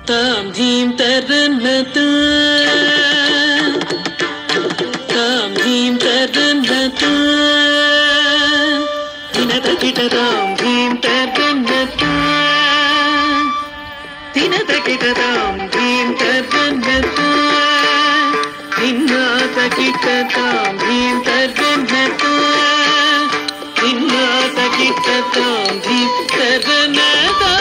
ताम धीम तरन्नता ताम धीम तरन्नता तिनतकिट ताम धीम तरन्नता तिनतकिट ताम धीम तरन्नता तिन्नातकिट ताम धीम तरन्नता तिन्नातकिट ताम धीम तरन्नता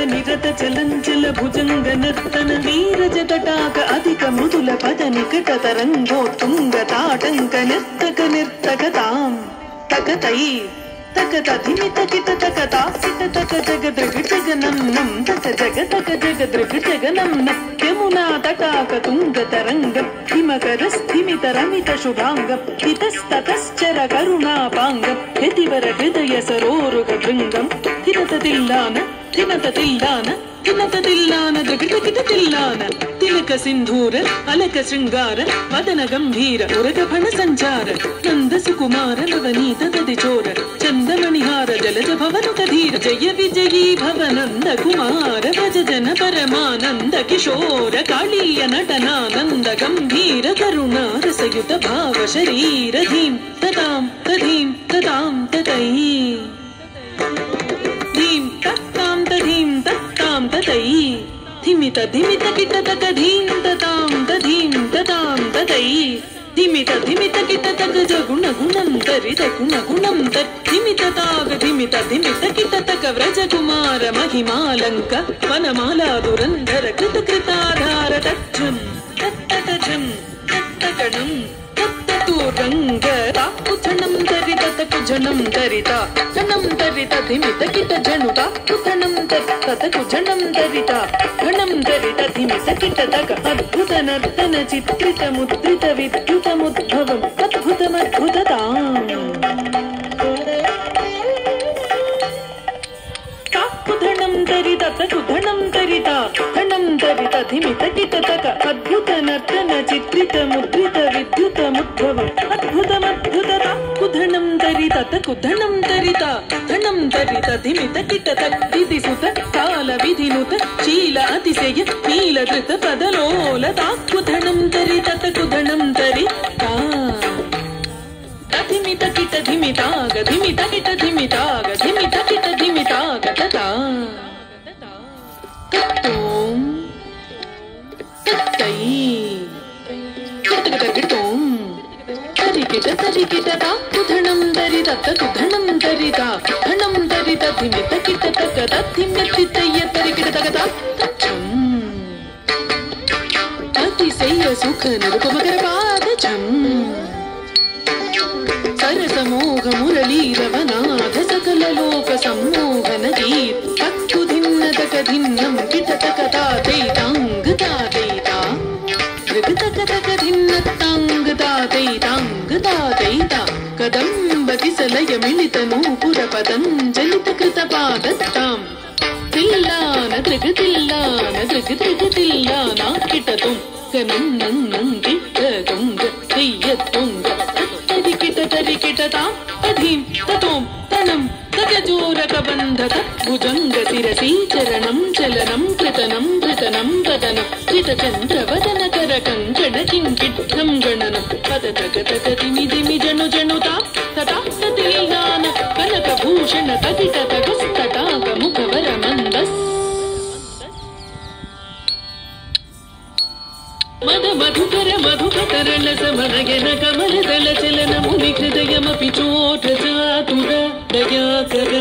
निरत चलंचल भुजंग नर्तन नीरज तटाक अधिक मृदुल पद निकट तरंगोत्तुंग ताटंक निर्तक निर्तकतां तकतई तकत धिमित किट तकता किट तक जग दृग जगनं नं तक जग दृग जगनं न यमुना तटाक तुंग तरंग हिमकर स्थिमित रमित शुभांग हितस्ततश्चर करुणापांग यतिवर हृदय सरोरुग भृंगं तिलततिल्लान तिलततिल्लान दृगटिकिटतिल्लान तिलक सिंधूर अलक श्रृंगार वदन गंभीर उरग फण संचार नंद सुकुमार नवनीत ददिचोर चंदमणिहार जलज भवन कधीर जय विजयी भव नंद कुमार भज जन परमानंद किशोर कालीय नटनानंद गंभीर करुणा रसयुत भाव शरीर धीम तताम तधीम तताम ततई धीम तत्ताम तधीम तत्ताम ततई धिमित धिमित किट तक धीम तताम तधीम तताम ततई धिमित धिमित किट तक जगुण गुणं तरित गुण गुणं तत् धिमित ताग धिमित धिमित किट तक व्रज कुमार महिमालंक वनमाला दुरंधर कृत कृताधार तच्छं तत्तटझं तत्तकणं तत्ततुरंग ताकुथनं तरित तकुझनं तरिता झनं तरित धिमित किट झनुता कुथनं तत्तकुझनं तरिता घनं तरित धिमित किट तक अद्भुत नर्तन चित्रित मुद्रित विद्युत मुद्भवम् अद्भुतमद्भुतताम् ताकुधनं तरित तकुधनं तरिता घनं तरित धिमित किट तक अद्भुत नर्तन चित्रित मुद्रित विद्युत मुद्भवम् अद्भुतमद्भुतता कुधनं तरित तकुधनं तरिता धनं तरित धिमित किट तक विधिसुत काल विधिनुत शील अतिशय नील धृत पदलोल ताकुधनं तरित तकुधनं तरिता धिमित किट धिमिताग धिमित किट धिमिताग धिमित किट धिमिताग तता तत्तोम तत्तई किटकिटकिटोम तरिकिट तरिकिट ताकुधनं तरित तकुधनं तरिता धनं तरित धिमित किट तक तद्धिमितितय तरिकिट तकता तच्छम् अतिशय सुख निरुपमकर पादच्छम् सरसमोघ मुरली रवनाथ सकल लोक सम्मोहन गीत तक्कु धिन्न तक धिन्नं किट तक तादैतांग तादैता दृग तक तक धिन्न तांग तादैतांग तादैता कदम्ब किसलय मिलित नूपुर पतञ्जलित कृत पादस्ताम् तिल्लान दृग तिल्लाना किट तुम गनं नं किट तुंग तिय्यतुंग तरिकिट तां तधीं ततों तनं तजोरक बन्धक भुजंग शिरसि శ్రీచరణం చలనం కృతనం కృతనం పతనం చితచంద్రవదన కర కంకణ కింకిట్టం గణనం పదతగతగతిమి దిమి జను జనుతా తతాస్తీయాన కనకభూషణ తగిట తగస్తటాక ముఖవర మందస్ మద మధుకర మధుకరణ సమనయన కమలదళ చలన ముని హృదయమపి చోట చాతుర దయాకర